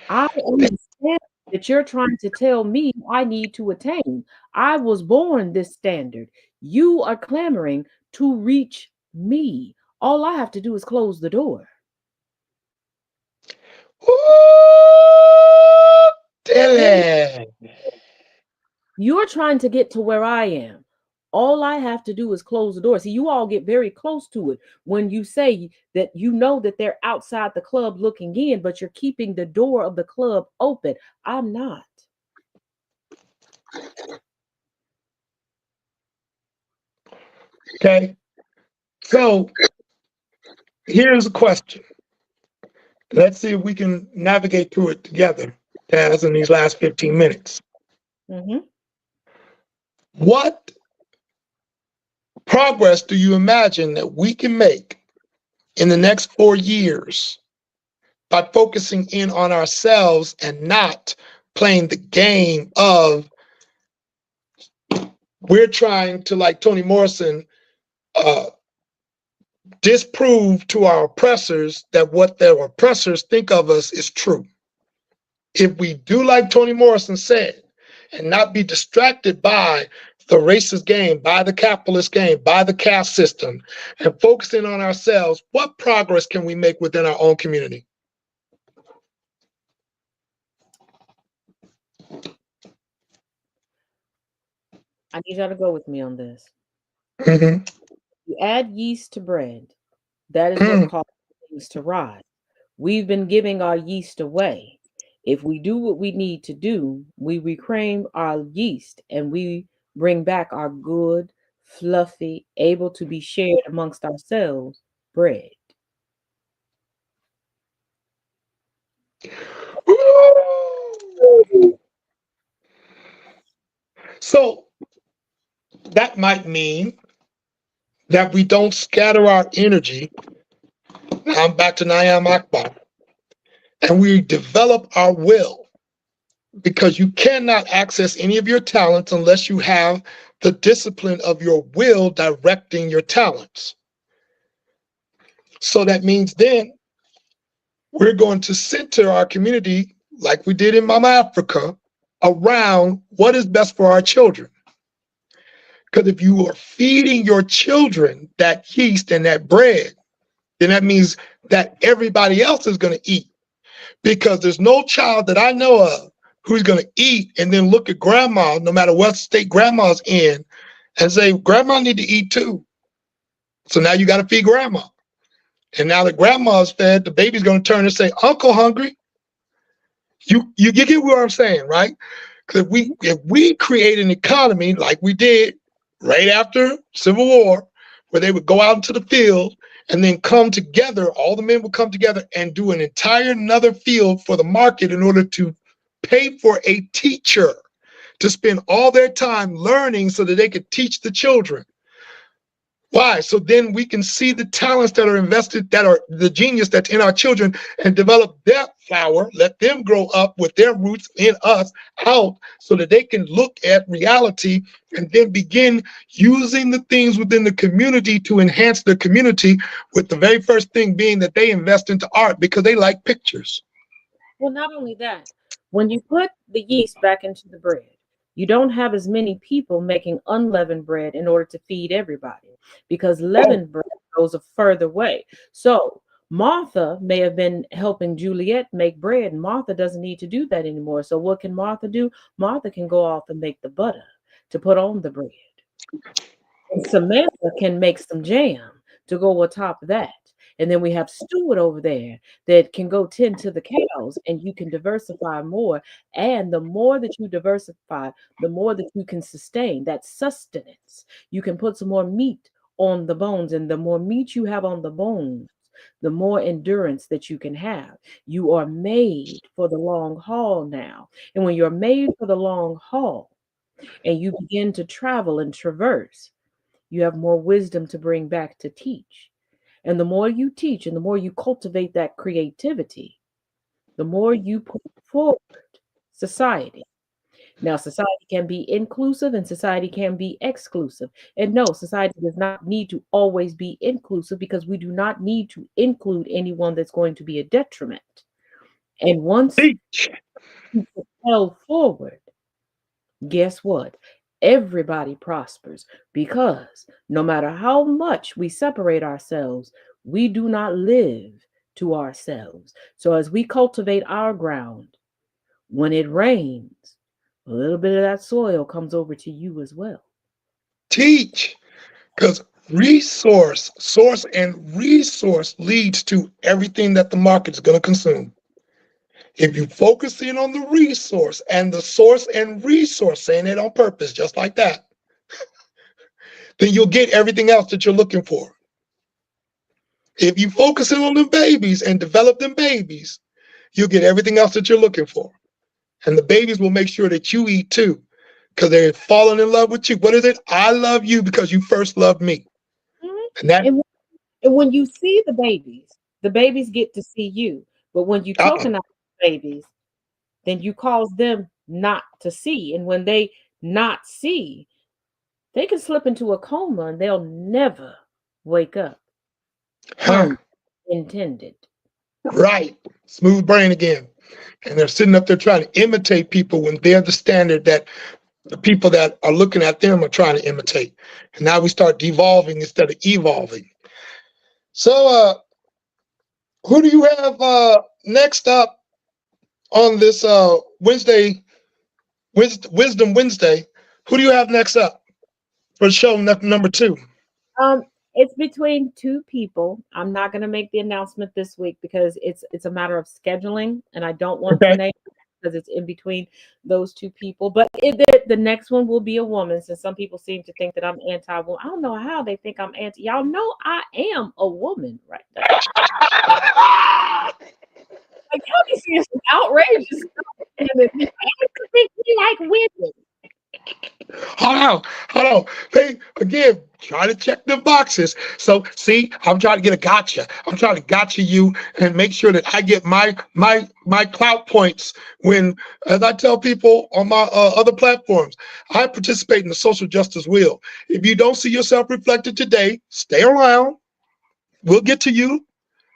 I understand that you're trying to tell me I need to attain. I was born this standard. You are clamoring to reach me. All I have to do is close the door. Ooh, Dylan. You're trying to get to where I am. All I have to do is close the door. See, you all get very close to it when you say that you know that they're outside the club looking in, but you're keeping the door of the club open. I'm not. Okay. So Here's a question. Let's see if we can navigate through it together, as in these last 15 minutes. Mm-hmm. What progress do you imagine that we can make in the next 4 years by focusing in on ourselves and not playing the game of we're trying to, like Toni Morrison, disprove to our oppressors that what their oppressors think of us is true. If we do like Toni Morrison said, and not be distracted by the racist game, by the capitalist game, by the caste system, and focusing on ourselves, what progress can we make within our own community? I need y'all to go with me on this. Mm-hmm. You add yeast to bread. That is what causes things to rise. We've been giving our yeast away. If we do what we need to do, we reclaim our yeast and we bring back our good, fluffy, able to be shared amongst ourselves bread. So that might mean that we don't scatter our energy. Now I'm back to Nayam Akbar. And we develop our will, because you cannot access any of your talents unless you have the discipline of your will directing your talents. So that means then we're going to center our community, like we did in Mama Africa, around what is best for our children. Because if you are feeding your children that yeast and that bread, then that means that everybody else is going to eat. Because there's no child that I know of who's going to eat and then look at grandma, no matter what state grandma's in, and say, grandma need to eat too. So now you got to feed grandma. And now that grandma's fed, the baby's going to turn and say, uncle hungry. You get what I'm saying, right? Because if we create an economy like we did right after Civil War, where they would go out into the field and then come together, all the men would come together and do an entire another field for the market in order to pay for a teacher to spend all their time learning so that they could teach the children. Why? So then we can see the talents that are invested, that are the genius that's in our children, and develop their flower, let them grow up with their roots in us out so that they can look at reality and then begin using the things within the community to enhance the community, with the very first thing being that they invest into art because they like pictures. Well, not only that, when you put the yeast back into the bread, you don't have as many people making unleavened bread in order to feed everybody, because leavened bread goes a further way. So Martha may have been helping Juliet make bread, and Martha doesn't need to do that anymore. So what can Martha do? Martha can go off and make the butter to put on the bread. And Samantha can make some jam to go atop that. And then we have Stuart over there that can go tend to the cows, and you can diversify more. And the more that you diversify, the more that you can sustain that sustenance. You can put some more meat on the bones, and the more meat you have on the bones, the more endurance that you can have. You are made for the long haul now. And when you're made for the long haul and you begin to travel and traverse, you have more wisdom to bring back to teach. And the more you teach and the more you cultivate that creativity, the more you put forward society. Now, society can be inclusive and society can be exclusive. And no, society does not need to always be inclusive, because we do not need to include anyone that's going to be a detriment. And once you propel forward, guess what? Everybody prospers, because no matter how much we separate ourselves, we do not live to ourselves. So as we cultivate our ground, when it rains, a little bit of that soil comes over to you as well. Teach, because source and resource leads to everything that the market is going to consume. If you focus in on the resource and the source and resource, saying it on purpose, just like that, then you'll get everything else that you're looking for. If you focus in on them babies and develop them babies, you'll get everything else that you're looking for. And the babies will make sure that you eat too, because they're falling in love with you. What is it? I love you because you first loved me. Mhm. And that, And when you see the babies get to see you. But when you uh-uh. tokenize babies, then you cause them not to see. And when they not see, they can slip into a coma and they'll never wake up. Huh. Pun intended. Right. Smooth brain again. And they're sitting up there trying to imitate people when they're the standard that the people that are looking at them are trying to imitate. And now we start devolving instead of evolving. So who do you have next up on this Wisdom Wednesday? Who do you have next up for show number 2? It's between two people. I'm not going to make the announcement this week because it's a matter of scheduling, and I don't want to Okay. name it because it's in between those two people. But the next one will be a woman, since some people seem to think that I'm anti-woman. I don't know how they think I'm anti. Y'all know I am a woman, right now. Like, y'all be seeing some outrageous stuff, and then I think we like women. Hold on. They again try to check the boxes. So see, I'm trying to get a gotcha. I'm trying to gotcha you and make sure that I get my clout points when, as I tell people on my other platforms, I participate in the social justice wheel. If you don't see yourself reflected today, stay around. We'll get to you.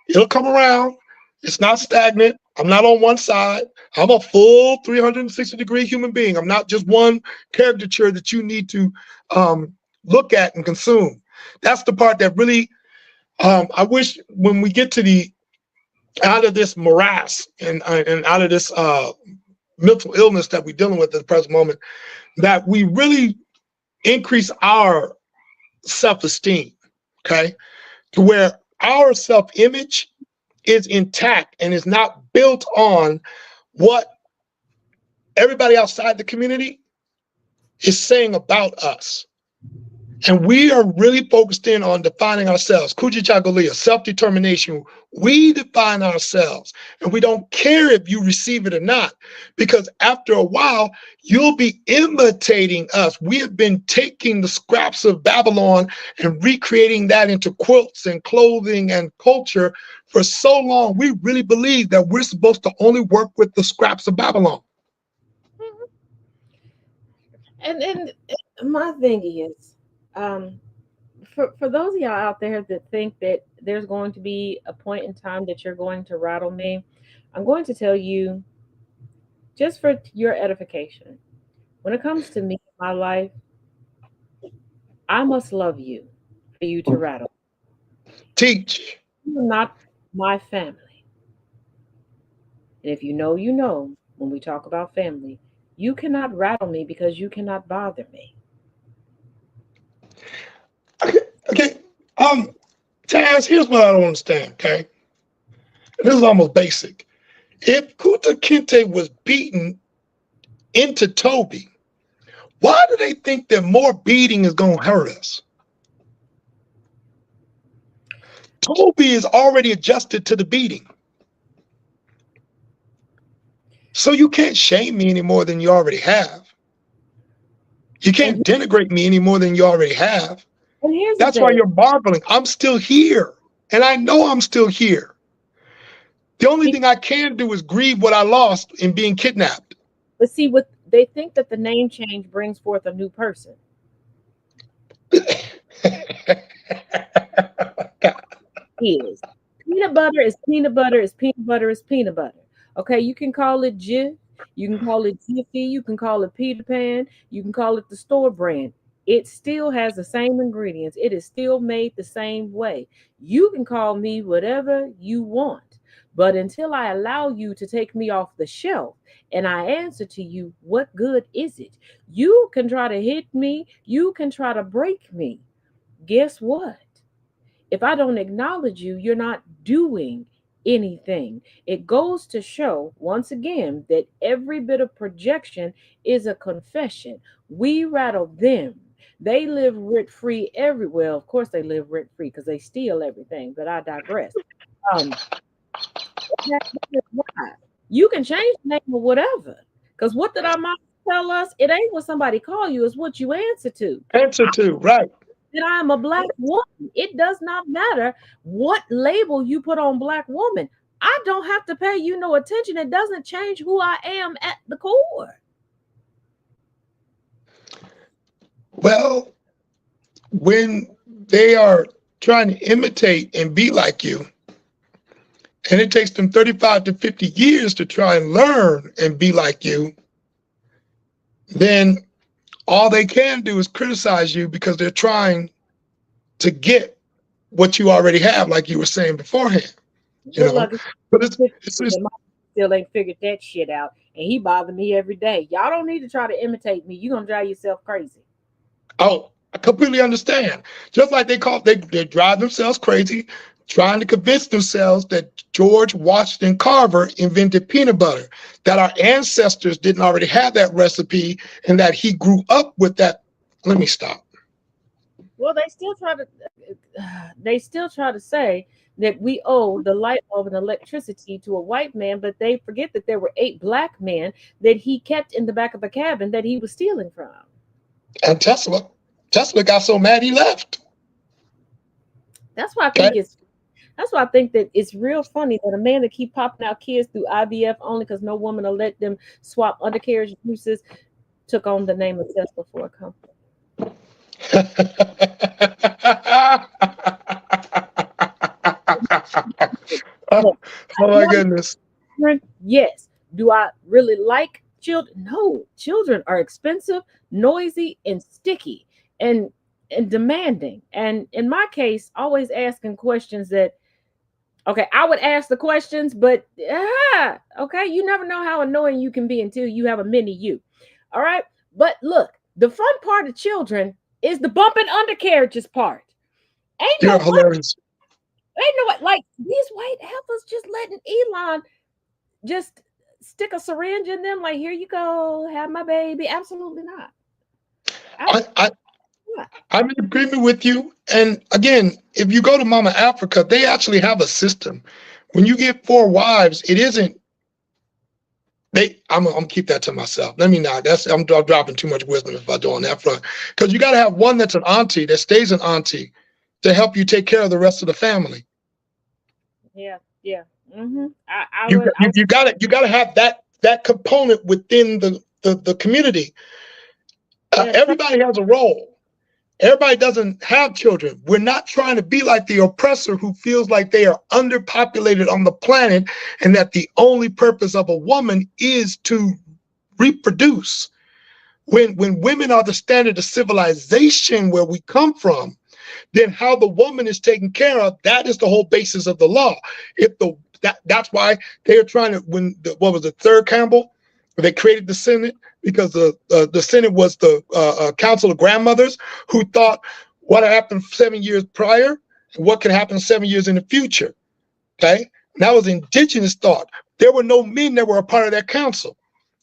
It'll come around. It's not stagnant. I'm not on one side. I'm a full 360-degree human being. I'm not just one caricature that you need to look at and consume. That's the part that really, I wish when we get to the out of this morass and out of this mental illness that we're dealing with at the present moment, that we really increase our self-esteem, okay, to where our self-image is intact and is not built on what everybody outside the community is saying about us. And we are really focused in on defining ourselves. Kujichagulia, self-determination. We define ourselves, and we don't care if you receive it or not, because after a while, you'll be imitating us. We have been taking the scraps of Babylon and recreating that into quilts and clothing and culture for so long. We really believe that we're supposed to only work with the scraps of Babylon. And my thing is, for those of y'all out there that think that there's going to be a point in time that you're going to rattle me, I'm going to tell you, just for your edification, when it comes to me in my life, I must love you for you to rattle. Teach. You're not my family. And if you know, you know, when we talk about family, you cannot rattle me because you cannot bother me. Okay. Taz, here's what I don't understand, okay? This is almost basic. If Kuta Kinte was beaten into Toby, why do they think that more beating is going to hurt us? Toby is already adjusted to the beating. So you can't shame me any more than you already have. You can't denigrate me any more than you already have. And here's That's the why thing. you're marveling. I'm still here. And I know I'm still here. The only thing I can do is grieve what I lost in being kidnapped. But see, what they think that the name change brings forth a new person. Is peanut butter is peanut butter is peanut butter is peanut butter. Okay, you can call it Jif, you can call it Jiffy, you can call it Peter Pan, you can call it the store brand. It still has the same ingredients. It is still made the same way. You can call me whatever you want, but until I allow you to take me off the shelf and I answer to you, what good is it? You can try to hit me, you can try to break me. Guess what? If I don't acknowledge you, you're not doing anything. It goes to show, once again, that every bit of projection is a confession. We rattle them They live rent free everywhere. Of course, they live rent free because they steal everything. But I digress. Um, that is why. You can change the name or whatever. Because what did our mom tell us? It ain't what somebody call you; it's what you answer to. Answer to, right. And I am a black woman. It does not matter what label you put on black woman. I don't have to pay you no attention. It doesn't change who I am at the core. Well, when they are trying to imitate and be like you, and it takes them 35 to 50 years to try and learn and be like you, then all they can do is criticize you because they're trying to get what you already have, like you were saying beforehand. You know, but it's still ain't figured that shit out, and he bothered me every day. Y'all don't need to try to imitate me. You're gonna drive yourself crazy. Oh, I completely understand. Just like they drive themselves crazy trying to convince themselves that George Washington Carver invented peanut butter, that our ancestors didn't already have that recipe, and that he grew up with that. Let me stop. Well, they still try to say that we owe the light bulb and electricity to a white man, but they forget that there were 8 black men that he kept in the back of a cabin that he was stealing from. And Tesla got so mad he left. That's why I think that it's real funny that a man that keep popping out kids through IVF only because no woman will let them swap undercarriage juices took on the name of Tesla for a company. Oh my goodness. Yes. Do I really like children? No. Children are expensive, noisy, and sticky and demanding. And in my case, always asking questions that, okay, I would ask the questions, but okay, you never know how annoying you can be until you have a mini you. All right. But look, the fun part of children is the bumping undercarriages part. You're hilarious. Ain't no like these white heifers just letting Elon just stick a syringe in them, like, here you go, have my baby. Absolutely not. I'm in agreement with you. And again, if you go to Mama Africa, they actually have a system. When you get 4 wives, it isn't. I'm gonna keep that to myself. Let me not. I'm dropping too much wisdom if I do on that front. Because you got to have one that's an auntie that stays an auntie to help you take care of the rest of the family. Yeah. Mm-hmm. You got to have that component within the community. Everybody has a role. Everybody doesn't have children. We're not trying to be like the oppressor who feels like they are underpopulated on the planet and that the only purpose of a woman is to reproduce. When women are the standard of civilization where we come from, then how the woman is taken care of, that is the whole basis of the law. That's why they are trying to, what was it, Third Campbell? They created the Senate because the Senate was the council of grandmothers who thought what happened 7 years prior and what can happen 7 years in the future. Okay, and that was indigenous thought. There were no men that were a part of that council.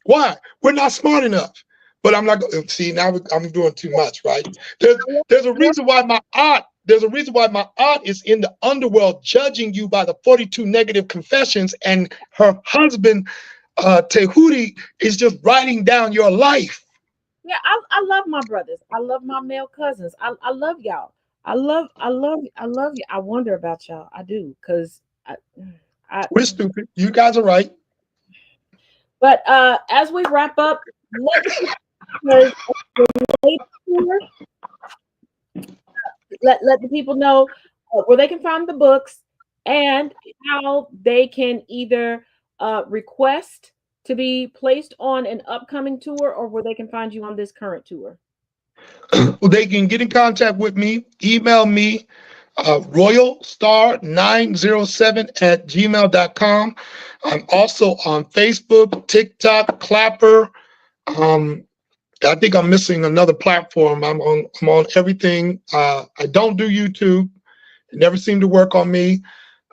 Why? We're not smart enough. But I'm not going to see now. I'm doing too much, right? There's a reason why my aunt. There's a reason why my aunt is in the underworld judging you by the 42 negative confessions, and her husband. Tehuti is just writing down your life. Yeah, I love my brothers. I love my male cousins. I love y'all. I love you. I wonder about y'all. I do, because we're stupid. You guys are right. But as we wrap up, let the people know where they can find the books and how they can either request to be placed on an upcoming tour, or where they can find you on this current tour. Well, they can get in contact with me, email me, royalstar907@gmail.com. I'm also on Facebook, TikTok, Clapper. I think I'm missing another platform. I'm on everything. I don't do YouTube. It never seemed to work on me.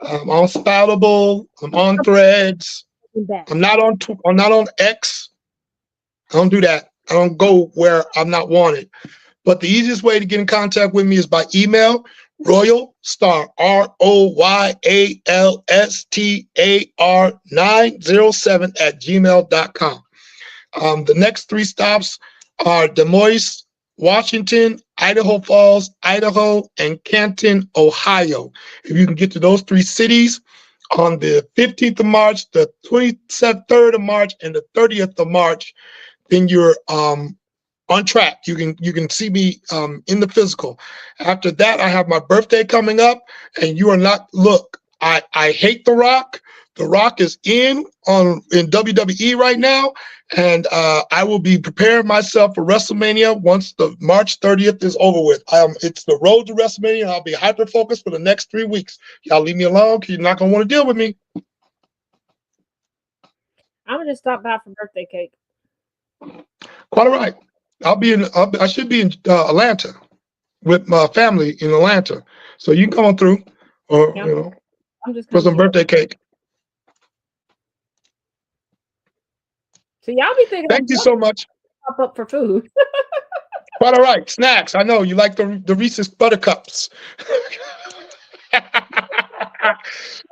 I'm on Spoutable. I'm on Threads. I'm not on X. I don't do that. I don't go where I'm not wanted. But the easiest way to get in contact with me is by email, royalstar, ROYALSTAR907 @gmail.com. The next 3 stops are Des Moines, Washington, Idaho Falls, Idaho, and Canton, Ohio. If you can get to those 3 cities on the 15th of March, the 23rd of March, and the 30th of March, then you're on track. You can see me in the physical. After that, I have my birthday coming up, and you are not. Look, I hate The Rock. The Rock is in WWE right now, and I will be preparing myself for WrestleMania once the March 30th is over with. It's the road to WrestleMania, and I'll be hyper focused for the next 3 weeks. Y'all leave me alone, because you're not gonna want to deal with me. I'm gonna just stop by for birthday cake. Quite all right. I should be in Atlanta with my family in Atlanta, so you can come on through, or Yeah. I'm just for some coming birthday cake. So y'all be thinking Thank you so much. pop up for food. Quite all right. Snacks. I know you like the Reese's Buttercups.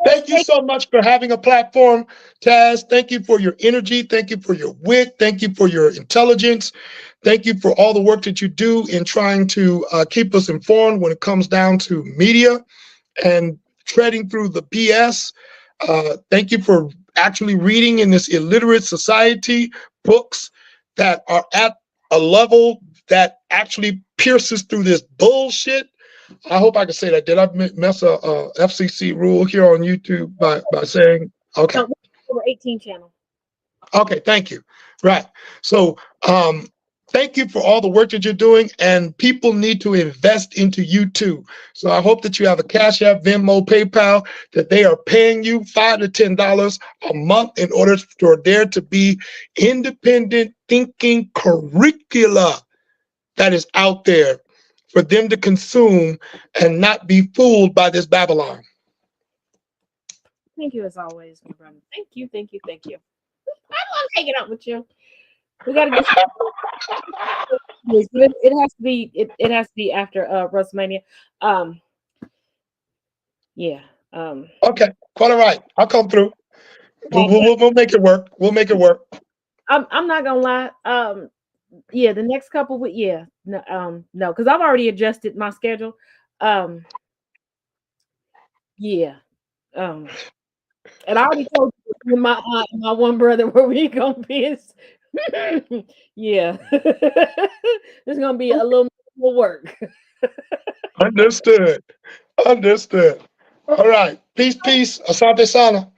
Thank you so much for having a platform, Taz. Thank you for your energy. Thank you for your wit. Thank you for your intelligence. Thank you for all the work that you do in trying to keep us informed when it comes down to media and treading through the BS. Thank you for actually reading in this illiterate society books that are at a level that actually pierces through this bullshit. I hope I can say that. Did I mess a FCC rule here on YouTube by saying, okay. No, over 18 channel. Okay, thank you. Right. So thank you for all the work that you're doing, and people need to invest into you too. So I hope that you have a Cash App, Venmo, PayPal, that they are paying you $5 to $10 a month in order for there to be independent thinking curricula that is out there for them to consume and not be fooled by this Babylon. Thank you as always, my brother. Thank you, thank you, thank you. I love hanging out with you. We gotta get it has to be it has to be after WrestleMania. Yeah. Okay, quite all right. I'll come through. We'll make it work. We'll make it work. I'm not gonna lie. Yeah, the next couple with no, because I've already adjusted my schedule. Yeah. And I already told you my aunt and my one brother where we gonna be. Yeah. It's gonna be a little more work. Understood. Understood. All right. Peace, peace. Asante sana.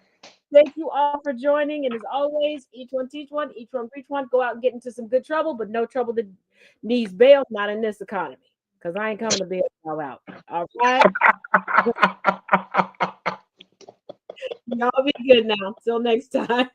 Thank you all for joining. And as always, each one teach one, each one preach one. Go out and get into some good trouble, but no trouble that needs bail, not in this economy. Because I ain't coming to bail y'all out. All right. Y'all be good now. Till next time.